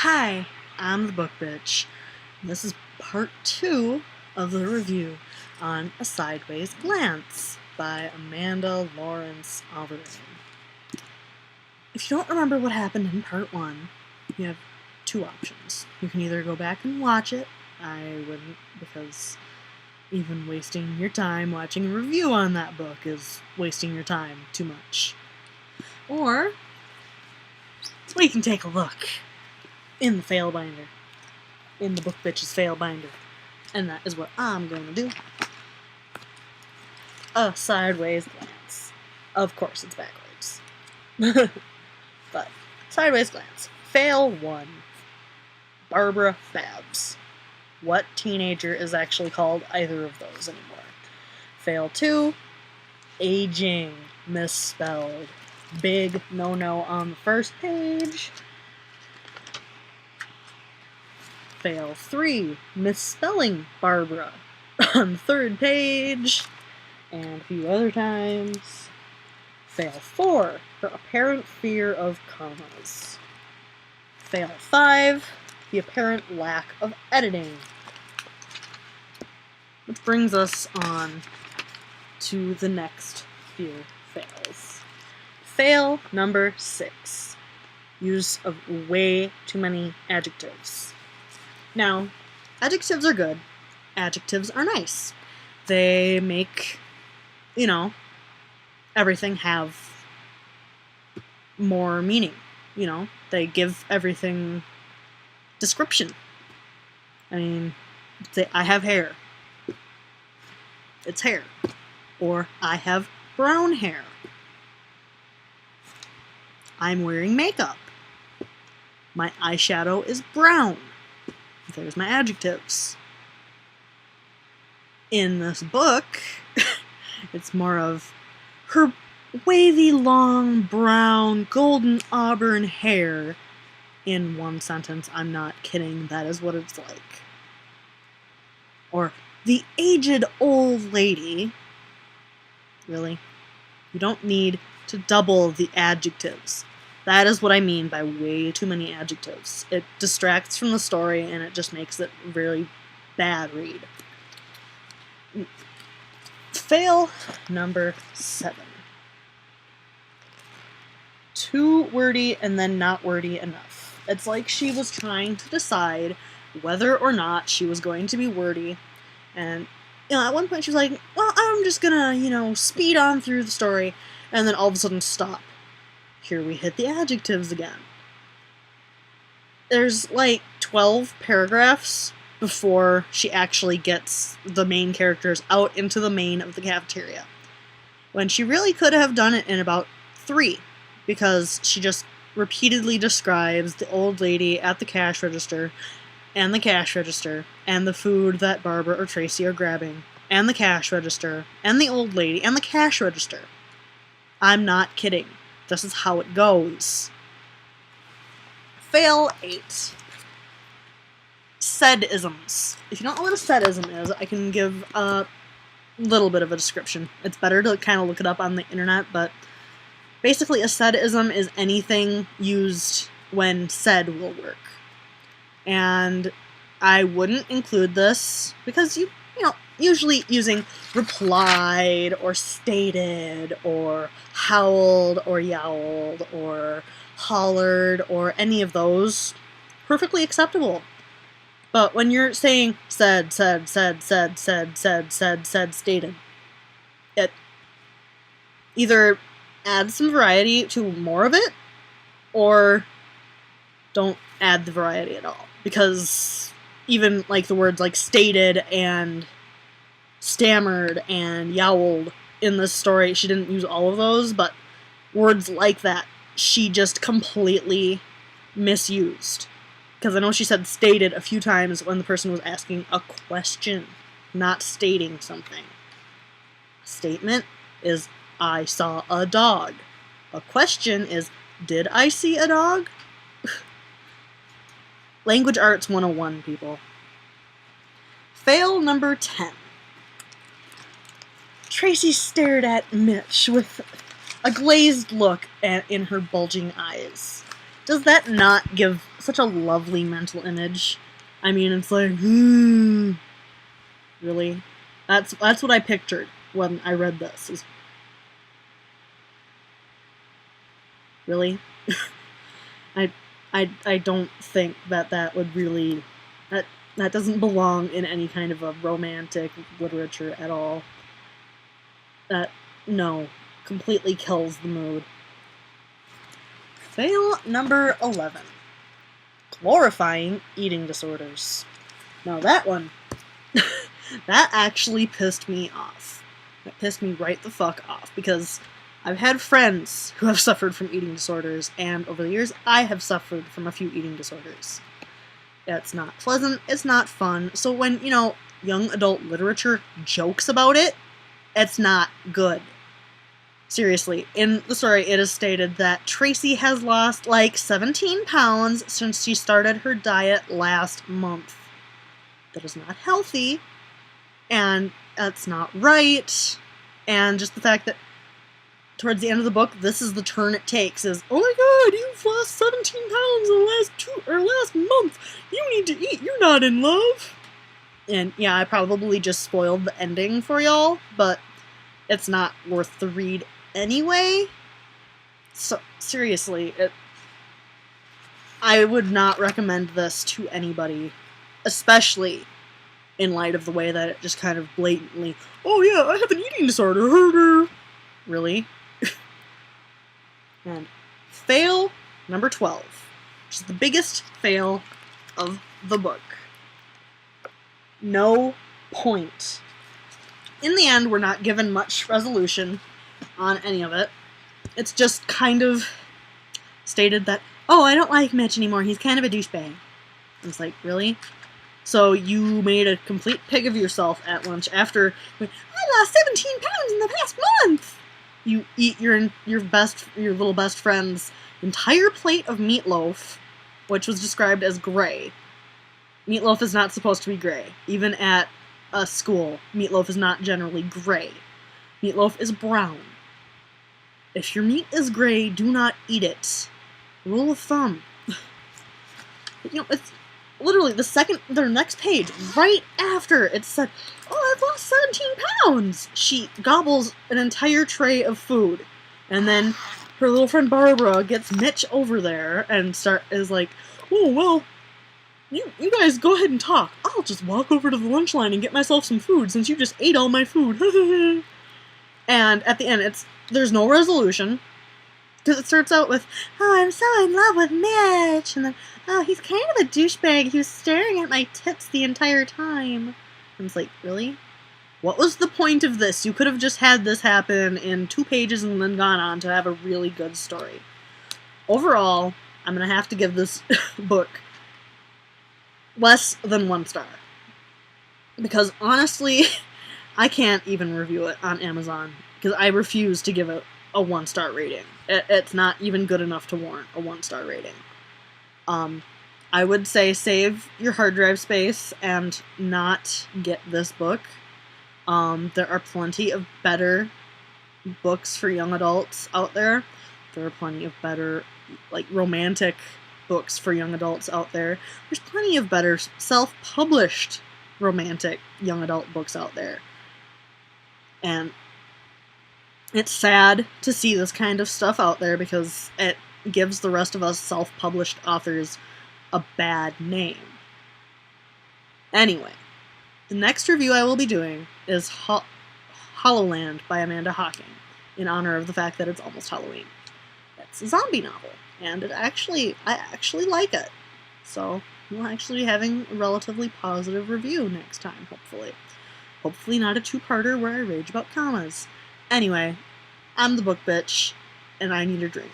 Hi, I'm the Book Bitch. This is part 2 of the review on A Sideways Glance by Amanda Lawrence Auverigne. If you don't remember what happened in part 1, you have two options. You can either go back and watch it. I wouldn't, because even wasting your time watching a review on that book is wasting your time too much. Or we can take a look in the fail binder, in the Book Bitch's fail binder, and that is what I'm going to do. A Sideways Glance. Of course, it's backwards. But, Sideways Glance. Fail 1. Barbara Babs. What teenager is actually called either of those anymore? Fail 2. Aging. Misspelled. Big no-no on the first page. Fail 3. Misspelling Barbara on the third page. And a few other times. Fail 4. Her apparent fear of commas. Fail 5. The apparent lack of editing. Which brings us on to the next few fails. Fail number 6. Use of way too many adjectives. Now, adjectives are good. Adjectives are nice. They make, everything have more meaning. They give everything description. I mean, say, I have hair. It's hair. Or, I have brown hair. I'm wearing makeup. My eyeshadow is brown. There's my adjectives. In this book, it's more of her wavy, long, brown, golden auburn hair. In one sentence, I'm not kidding, that is what it's like. Or, the aged old lady. Really? You don't need to double the adjectives. That is what I mean by way too many adjectives. It distracts from the story and it just makes it a really bad read. Fail number 7. Too wordy and then not wordy enough. It's like she was trying to decide whether or not she was going to be wordy. And, at one point she was like, well, I'm just gonna, speed on through the story. And then all of a sudden stop. Here we hit the adjectives again. There's like 12 paragraphs before she actually gets the main characters out into the main of the cafeteria. When she really could have done it in about 3, because she just repeatedly describes the old lady at the cash register, and the cash register, and the food that Barbara or Tracy are grabbing, and the cash register, and the old lady, and the cash register. I'm not kidding. This is how it goes. Fail 8. Said-isms. If you don't know what a said-ism is, I can give a little bit of a description. It's better to kind of look it up on the internet, but basically a said-ism is anything used when said will work. And I wouldn't include this because usually using replied or stated or howled or yowled or hollered or any of those, perfectly acceptable. But when you're saying said, stated, it either adds some variety to more of it or don't add the variety at all. Because even like the words like stated and stammered and yowled in this story, she didn't use all of those, but words like that she just completely misused. Because I know she said stated a few times when the person was asking a question, not stating something. A statement is, I saw a dog. A question is, did I see a dog? Language Arts 101, people. Fail number 10. Tracy stared at Mitch with a glazed look in her bulging eyes. Does that not give such a lovely mental image. I mean, it's like, really? That's what I pictured when I read this. Is really? I don't think that would really, that doesn't belong in any kind of a romantic literature at all. No, completely kills the mood. Fail number 11. Glorifying eating disorders. Now that one, that actually pissed me off. That pissed me right the fuck off, because I've had friends who have suffered from eating disorders, and over the years, I have suffered from a few eating disorders. It's not pleasant, it's not fun, so when, young adult literature jokes about it, it's not good. Seriously, in the story, it is stated that Tracy has lost like 17 pounds since she started her diet last month. That is not healthy, and that's not right, and just the fact that towards the end of the book, this is the turn it takes, is, oh my god, you've lost 17 pounds in the last month, you need to eat, you're not in love. And yeah, I probably just spoiled the ending for y'all, but it's not worth the read anyway. So, seriously, I would not recommend this to anybody, especially in light of the way that it just kind of blatantly, oh yeah, I have an eating disorder, really? And fail number 12, which is the biggest fail of the book. No point. In the end, we're not given much resolution on any of it. It's just kind of stated that, oh, I don't like Mitch anymore, he's kind of a douchebag. It's like, really? So you made a complete pig of yourself at lunch after, I lost 17 pounds in the past month! You eat your little best friend's entire plate of meatloaf, which was described as gray. Meatloaf is not supposed to be gray. Even at a school, meatloaf is not generally gray. Meatloaf is brown. If your meat is gray, do not eat it. Rule of thumb. It's literally the next page, right after it said, oh, I've lost 17 pounds! She gobbles an entire tray of food. And then her little friend Barbara gets Mitch over there and is like, oh, well, you guys go ahead and talk. I'll just walk over to the lunch line and get myself some food since you just ate all my food. And at the end, there's no resolution. Because it starts out with, oh, I'm so in love with Mitch. And then, oh, he's kind of a douchebag. He was staring at my tits the entire time. And it's like, really? What was the point of this? You could have just had this happen in 2 pages and then gone on to have a really good story. Overall, I'm going to have to give this book less than 1 star. Because honestly, I can't even review it on Amazon. Because I refuse to give it a 1-star rating. It's not even good enough to warrant a 1-star rating. I would say save your hard drive space and not get this book. There are plenty of better books for young adults out there. There are plenty of better, romantic books for young adults out there. There's plenty of better self-published romantic young adult books out there. And it's sad to see this kind of stuff out there because it gives the rest of us self-published authors a bad name. Anyway, the next review I will be doing is Hollowland by Amanda Hocking, in honor of the fact that it's almost Halloween. It's a zombie novel, and I actually like it. So we'll actually be having a relatively positive review next time, hopefully. Hopefully not a 2-parter where I rage about commas. Anyway, I'm the book bitch, and I need a drink.